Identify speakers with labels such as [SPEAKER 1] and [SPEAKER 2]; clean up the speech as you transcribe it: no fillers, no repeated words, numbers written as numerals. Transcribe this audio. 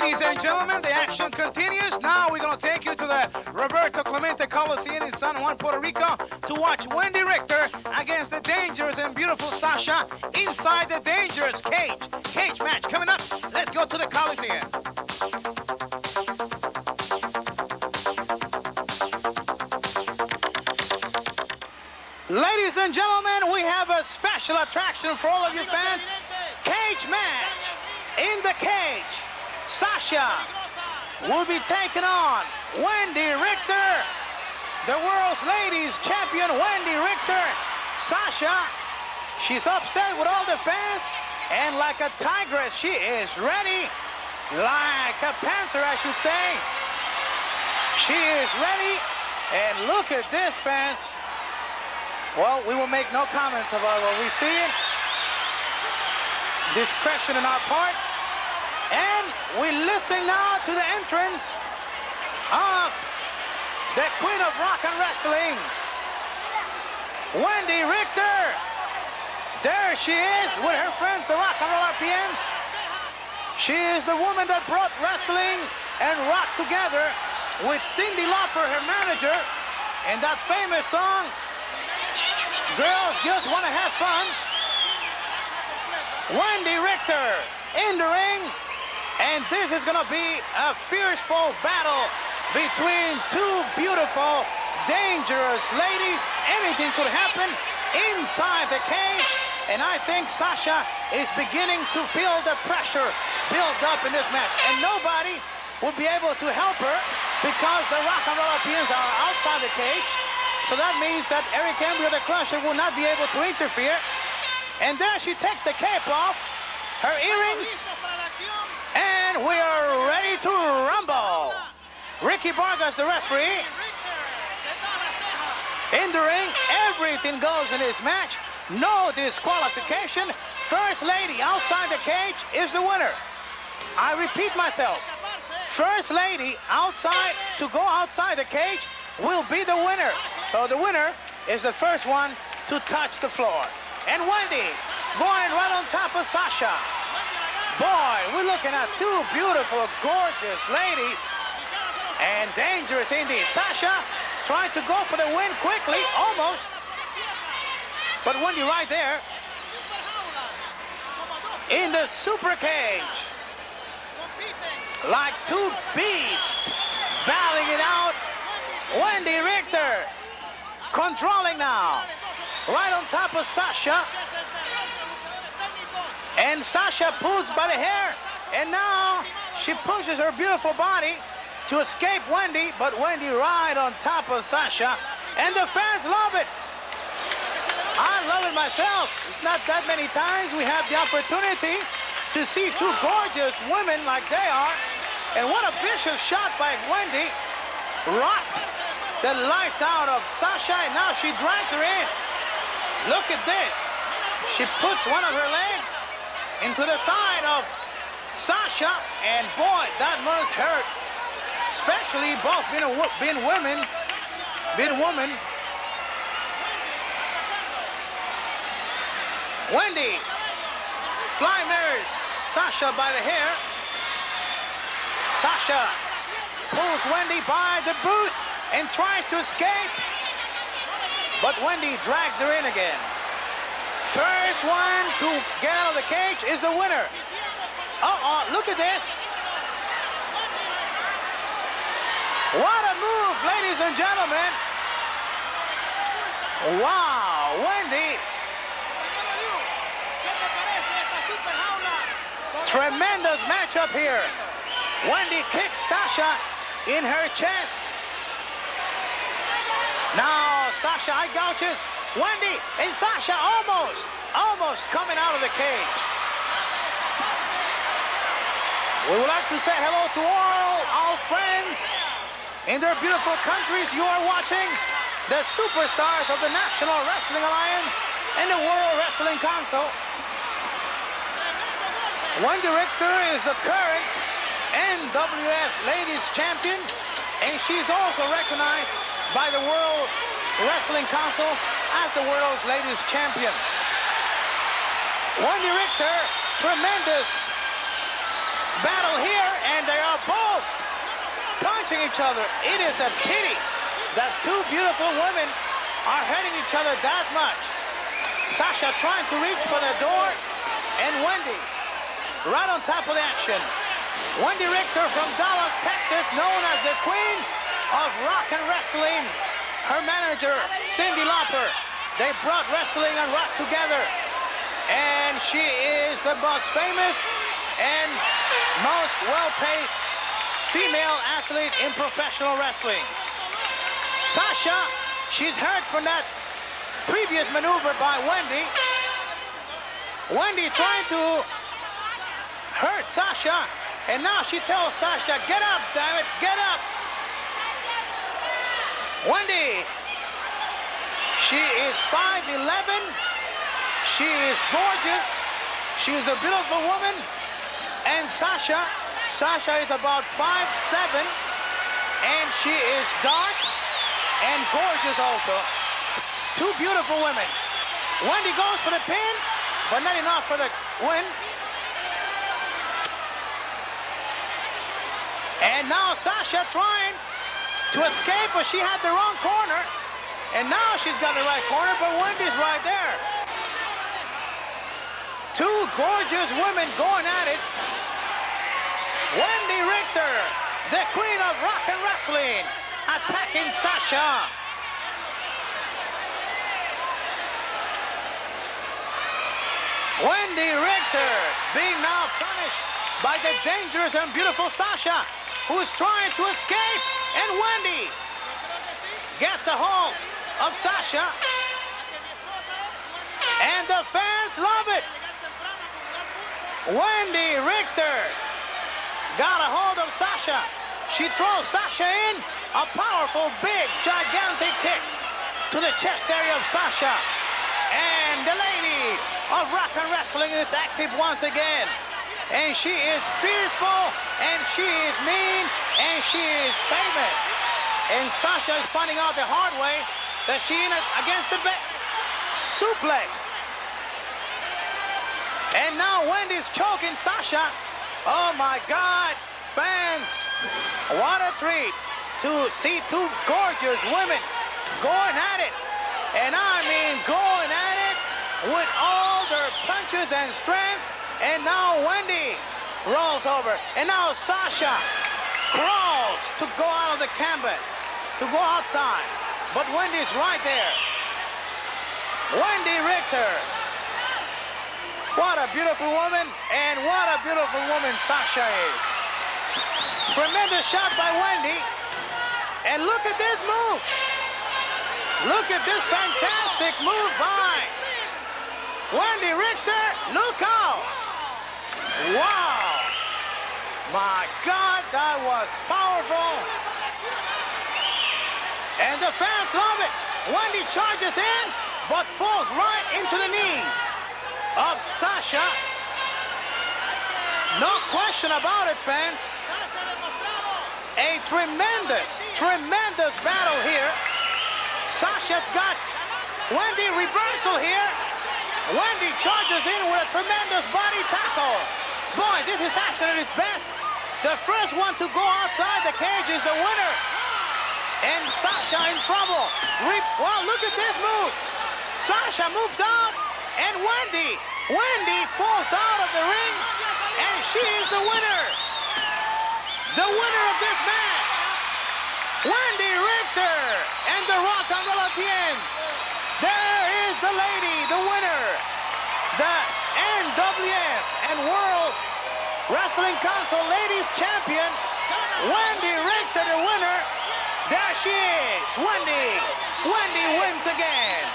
[SPEAKER 1] Ladies and gentlemen, the action continues. Now we're going to take you to the Roberto Clemente Coliseum in San Juan, Puerto Rico to watch Wendi Richter against the dangerous and beautiful Sasha inside the dangerous cage match coming up. Let's go to the Coliseum. Ladies and gentlemen, we have a special attraction for all of you fans. Cage match in the cage. Sasha will be taking on Wendi Richter, the world's ladies champion Wendi Richter. Sasha, she's upset with all the fans, and like a tigress, she is ready. Like a panther, I should say. She is ready, and look at this, fans. Well, we will make no comments about what we see. Discretion on our part. And we listen now to the entrance of the Queen of Rock and Wrestling, Wendi Richter. There she is with her friends, the Rock and Roll RPMs. She is the woman that brought wrestling and rock together with Cyndi Lauper, her manager, and that famous song, Girls Just Want to Have Fun. Wendi Richter in the ring, and this is going to be a fierceful battle between two beautiful, dangerous ladies. Anything could happen inside the cage, and I think Sasha is beginning to feel the pressure build up in this match, and nobody will be able to help her because the Rock and Roll RPMs are outside the cage. So that means that Eric Embry, the Crusher, will not be able to interfere. And there she takes the cape off, her earrings, and we are ready to rumble. Ricky Vargas, the referee. In the ring, everything goes in this match. No disqualification. First lady outside the cage is the winner. I repeat myself. First lady outside to go outside the cage will be the winner. So the winner is the first one to touch the floor. And Wendi going right on top of Sasha. Boy, we're looking at two beautiful, gorgeous ladies. And dangerous indeed. Sasha trying to go for the win quickly, almost. But Wendi right there in the super cage. Like two beasts battling it out. Wendi Richter controlling now. Right on top of Sasha. And Sasha pulls by the hair. And now she pushes her beautiful body to escape Wendi. But Wendi right on top of Sasha. And the fans love it. I love it myself. It's not that many times we have the opportunity to see two gorgeous women like they are. And what a vicious shot by Wendi. Rocked the lights out of Sasha, and now she drags her in. Look at this. She puts one of her legs into the thigh of Sasha, and boy, that must hurt. Especially both being women. Wendi fly mirrors Sasha by the hair. Sasha pulls Wendi by the boot and tries to escape. But Wendi drags her in again. First one to get out of the cage is the winner. Look at this. What a move, ladies and gentlemen. Wow, Wendi. Tremendous matchup here. Wendi kicks Sasha in her chest. Now Sasha eye gouges Wendi, and Sasha almost coming out of the cage. We would like to say hello to all our friends in their beautiful countries. You are watching the superstars of the National Wrestling Alliance and the World Wrestling Council. Wendi Richter is the current NWF Ladies Champion, and she's also recognized by the World Wrestling Council as the World's Ladies Champion. Wendi Richter, tremendous battle here, and they touching each other. It is a pity that two beautiful women are hurting each other that much. Sasha trying to reach for the door, and Wendi right on top of the action. Wendi Richter from Dallas, Texas, known as the Queen of Rock and Wrestling. Her manager, Cyndi Lauper. They brought wrestling and rock together. And she is the most famous and most well-paid female athlete in professional wrestling. Sasha, she's hurt from that previous maneuver by Wendi. Wendi trying to hurt Sasha, and now she tells Sasha, get up, damn it, get up. Wendi, she is 5'11". She is gorgeous. She is a beautiful woman. And Sasha is about 5'7", and she is dark and gorgeous also. Two beautiful women. Wendi goes for the pin, but not enough for the win. And now Sasha trying to escape, but she had the wrong corner. And now she's got the right corner, but Wendi's right there. Two gorgeous women going at it. Wendi Richter, the Queen of Rock and Wrestling, attacking Sasha. Wendi Richter being now punished by the dangerous and beautiful Sasha, who is trying to escape, and Wendi gets a hold of Sasha, and the fans love it. Wendi Richter got a hold of Sasha. She throws Sasha in, a powerful, big, gigantic kick to the chest area of Sasha. And the lady of Rock and Wrestling is active once again. And she is fearful, and she is mean, and she is famous. And Sasha is finding out the hard way that she is against the best. Suplex. And now Wendi's choking Sasha. Oh my God, fans, what a treat to see two gorgeous women going at it. And I mean going at it with all their punches and strength. And now Wendi rolls over. And now Sasha crawls to go out of the canvas, to go outside. But Wendi's right there. Wendi Richter. What a beautiful woman, and what a beautiful woman Sasha is. Tremendous shot by Wendi. And look at this move. Look at this fantastic move by Wendi Richter. Look out. Wow. My God, that was powerful. And the fans love it. Wendi charges in, but falls right into the knees of Sasha. No question about it, fans. A tremendous battle here. Sasha's got Wendi reversal here. Wendi charges in with a tremendous body tackle. Boy, this is action at its best. The first one to go outside the cage is the winner. And Sasha in trouble. Well, look at this move. Sasha moves out, and Wendi falls out of the ring, and she is the winner. The winner of this match, Wendi Richter and the Rock and Olympians. There is the lady, the winner, the NWF and World Wrestling Council Ladies Champion, Wendi Richter, the winner. There she is, Wendi. Wendi wins again.